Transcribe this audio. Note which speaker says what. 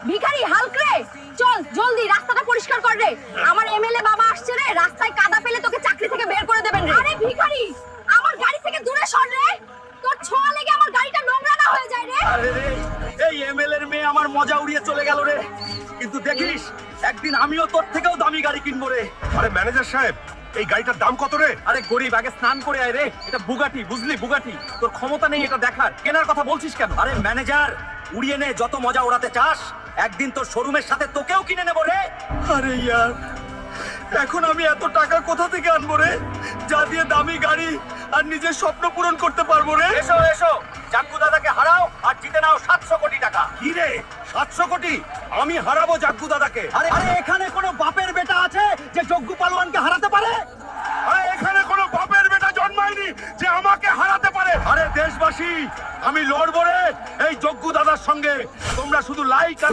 Speaker 1: ভিখারি হাল্ক রে, চল জলদি রাস্তাটা পরিষ্কার কর রে। আমার এমএলএ বাবা আসছে রে, রাস্তায় কাদা পেলে তোকে চাকরি থেকে বের করে দেবেন রে। আরে ভিখারি, আমার গাড়ি থেকে দূরে সর রে, তোর ছোঁয়া লেগে আমার গাড়িটা নোংরা না হয়ে যায় রে।
Speaker 2: আরে রে, এই এমএলএ এর মেয়ে আমার মজা উড়িয়ে চলে গেল রে। কিন্তু দেখিস, একদিন আমিও তোর থেকেও দামি গাড়ি কিনবো রে।
Speaker 3: আরে ম্যানেজার সাহেব, এই গাড়িটার দাম কত রে?
Speaker 2: আরে গরিব, আগে স্নান করে আয় রে। এটা বুগাটি, বুঝলি? বুগাটি। তোর ক্ষমতা নেই এটা দেখার, কেনার কথা বলছিস কেন? আরে ম্যানেজার, উড়িয়ে নে, যত মজা ওড়াতে চাস। একদিন তোর শোরুমের সাথে তোকেও কিনে নেবো রে। আরে ইয়ার, এখন আমি এত টাকা কোথা থেকে আনবো রে, যা দিয়ে দামি গাড়ি আর নিজের স্বপ্ন পূরণ করতে পারবো রে? এসো এসো, জাগ্গু দাদাকে হারাও আর জিতে নাও 700 কোটি টাকা। কি রে, 700 কোটি? আমি হারাবো জাগ্গু দাদাকে? আরে আরে, এখানে কোনো বাপের বেটা আছে যে জগ্গু পালোয়ানকে হারাতে পারে?
Speaker 3: আরে এখানে কোনো বাপের বেটা জন্মায়নি যে আমাকে হারাতে পারে।
Speaker 2: আরে দেশবাসী, আমি লড়বো রে এই জগ্গু দাদার সঙ্গে। তোমরা শুধু লাইক আর